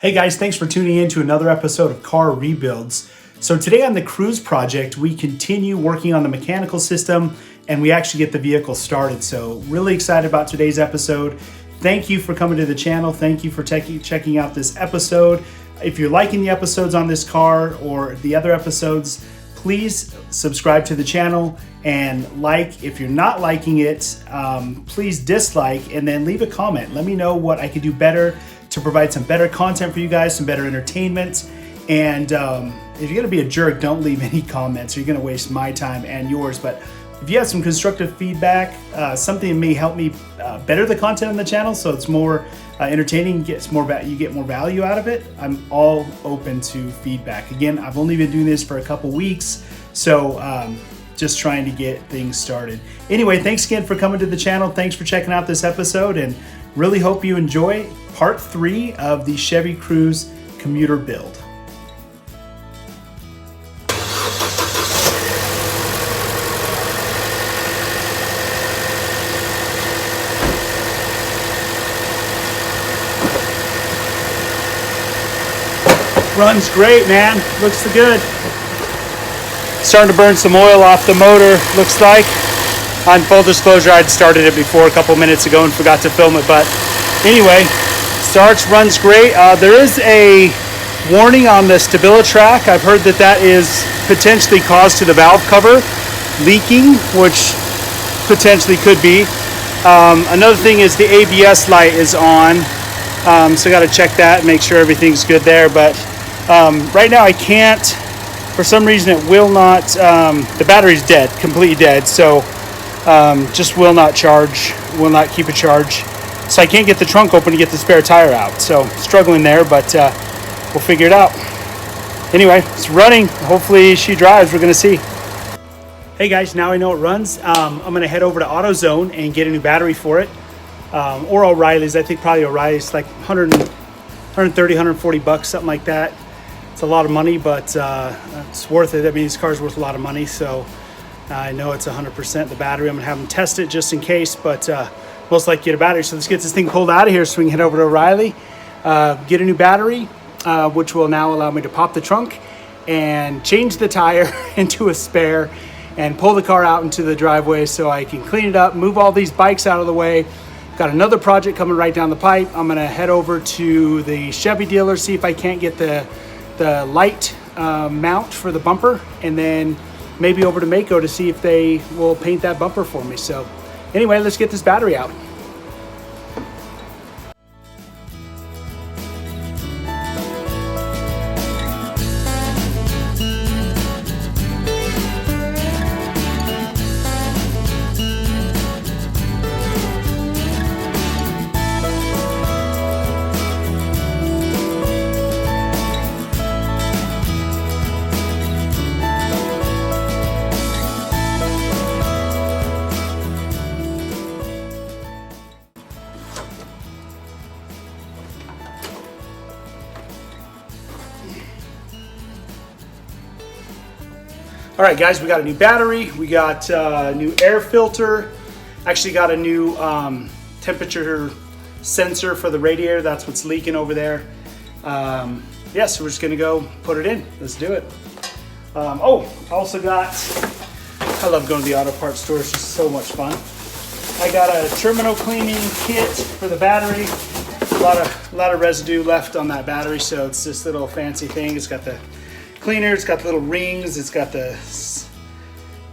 Hey guys, thanks for tuning in to another episode of Car Rebuilds. So today on the Cruise project, we continue working on the mechanical system and we actually get the vehicle started. So really excited about today's episode. Thank you for coming to the channel. Thank you for checking out this episode. If you're liking the episodes on this car or the other episodes, please subscribe to the channel and like. If you're not liking it, please dislike and then leave a comment. Let me know what I could do better to provide some better content for you guys, some better entertainment. And if you're gonna be a jerk, don't leave any comments or you're gonna waste my time and yours. But if you have some constructive feedback, something that may help me better the content on the channel so it's more entertaining, you get more value out of it, I'm all open to feedback. Again, I've only been doing this for a couple weeks, so just trying to get things started. Anyway, thanks again for coming to the channel. Thanks for checking out this episode and really hope you enjoy part 3 of the Chevy Cruze commuter build. Runs great, man. Looks good. Starting to burn some oil off the motor, looks like. On full disclosure, I'd started it before a couple minutes ago and forgot to film it, but anyway, starts, runs great. There is a warning on the StabiliTrak. I've heard that is potentially caused to the valve cover leaking, which potentially could be. Another thing is the ABS light is on, so got to check that, make sure everything's good there. But right now I can't, for some reason it will not, the battery's dead, completely dead, so just will not charge, will not keep a charge. So I can't get the trunk open to get the spare tire out. So struggling there, but we'll figure it out. Anyway, it's running. Hopefully she drives, we're gonna see. Hey guys, now I know it runs. I'm gonna head over to AutoZone and get a new battery for it. Or O'Reilly's, I think probably O'Reilly's, like 130, 140 bucks, something like that. It's a lot of money, but it's worth it. I mean, this car's worth a lot of money, so I know it's 100% the battery. I'm gonna have them test it just in case, but most likely get a battery. So let's get this thing pulled out of here so we can head over to O'Reilly, get a new battery, which will now allow me to pop the trunk and change the tire into a spare and pull the car out into the driveway so I can clean it up, move all these bikes out of the way. Got another project coming right down the pipe. I'm gonna head over to the Chevy dealer, see if I can't get the light mount for the bumper, and then maybe over to Mako to see if they will paint that bumper for me. So anyway, let's get this battery out. All right, guys, we got a new battery. We got a new air filter. Actually got a new temperature sensor for the radiator. That's what's leaking over there. Yeah, so we're just gonna go put it in. Let's do it. Oh, also got, I love going to the auto parts store. It's just so much fun. I got a terminal cleaning kit for the battery. A lot of residue left on that battery, so it's this little fancy thing. It's got the cleaner, it's got the little rings, it's got the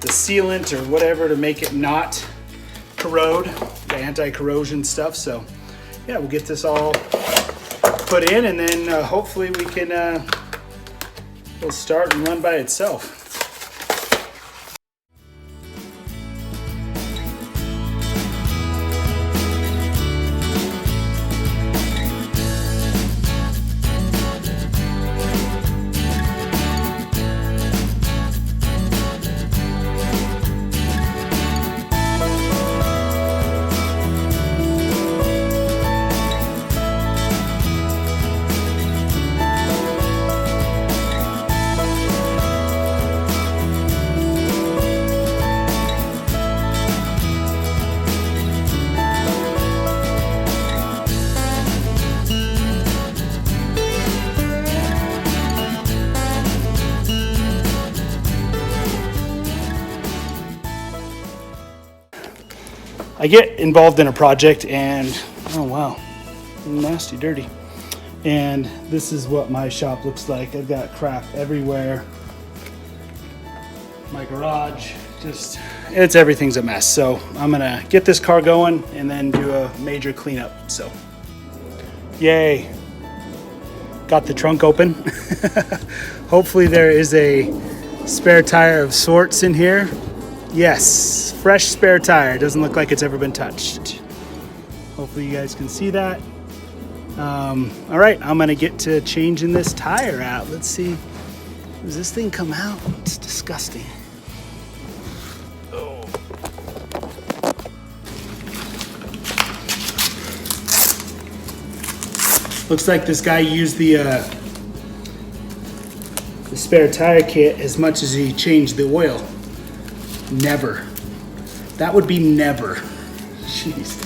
sealant or whatever to make it not corrode, the anti-corrosion stuff. So yeah, we'll get this all put in and then hopefully we can it'll start and run by itself. I get involved in a project and, oh wow, nasty, dirty. And this is what my shop looks like. I've got crap everywhere. My garage, everything's a mess. So I'm gonna get this car going and then do a major cleanup. So, yay. Got the trunk open. Hopefully there is a spare tire of sorts in here. Yes, fresh spare tire. Doesn't look like it's ever been touched. Hopefully you guys can see that. All right, I'm gonna get to changing this tire out. Let's see, does this thing come out? It's disgusting. Oh. Looks like this guy used the spare tire kit as much as he changed the oil. Never. That would be never. Jeez.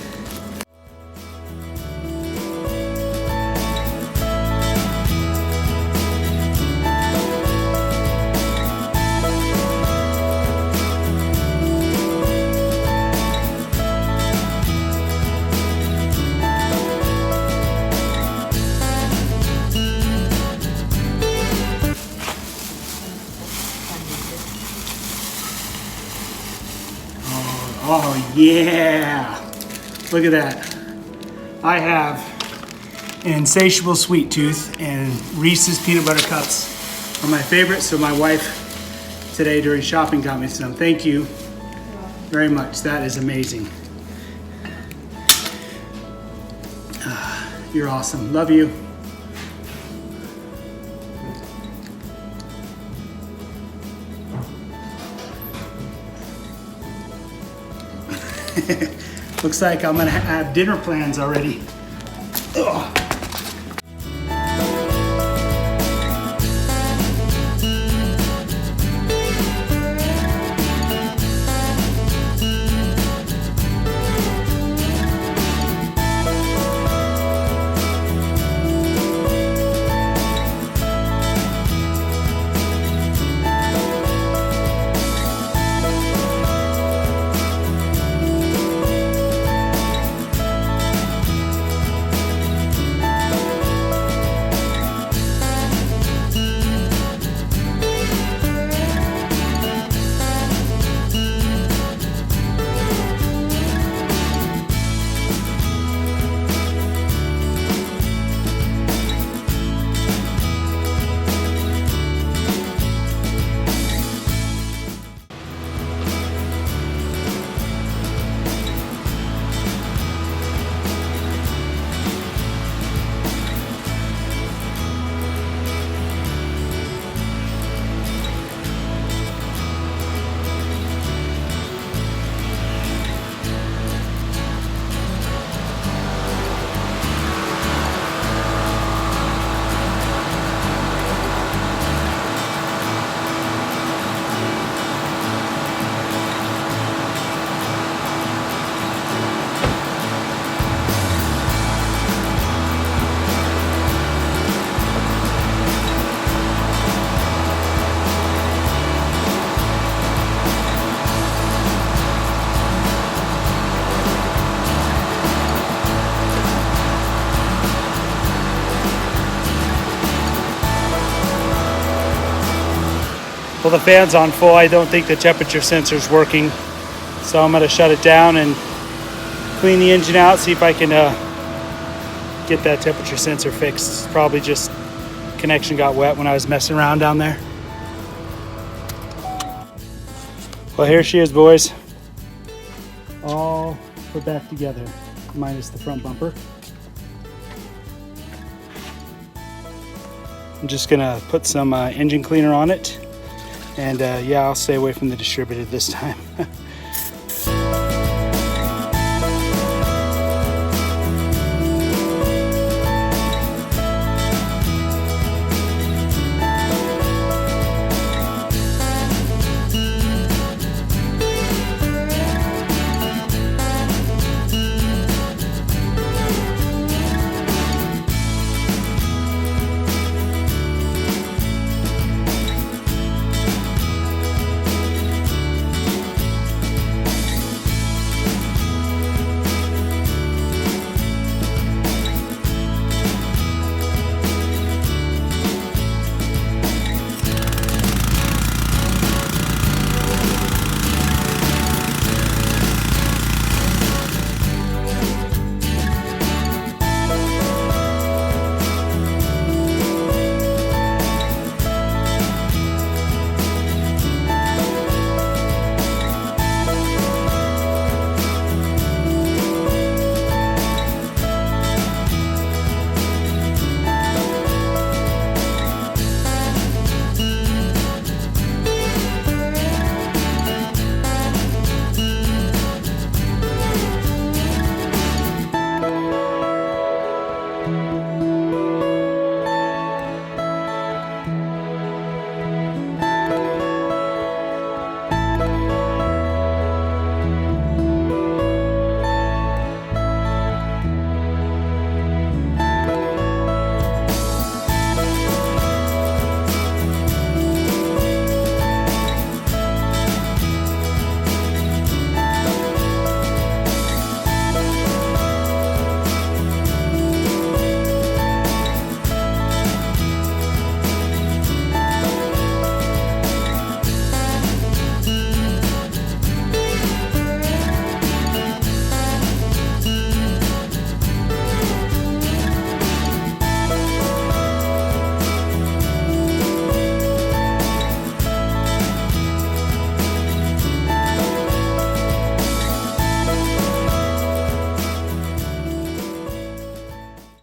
Oh yeah, look at that. I have an insatiable sweet tooth, and Reese's peanut butter cups are my favorite. So my wife today during shopping got me some. Thank you very much. That is amazing. You're awesome. Love you. Looks like I'm gonna have dinner plans already. Ugh. Well, the fan's on full. I don't think the temperature sensor's working. So I'm gonna shut it down and clean the engine out, see if I can get that temperature sensor fixed. It's probably just connection got wet when I was messing around down there. Well, here she is, boys. All put back together, minus the front bumper. I'm just gonna put some engine cleaner on it. And yeah, I'll stay away from the distributor this time.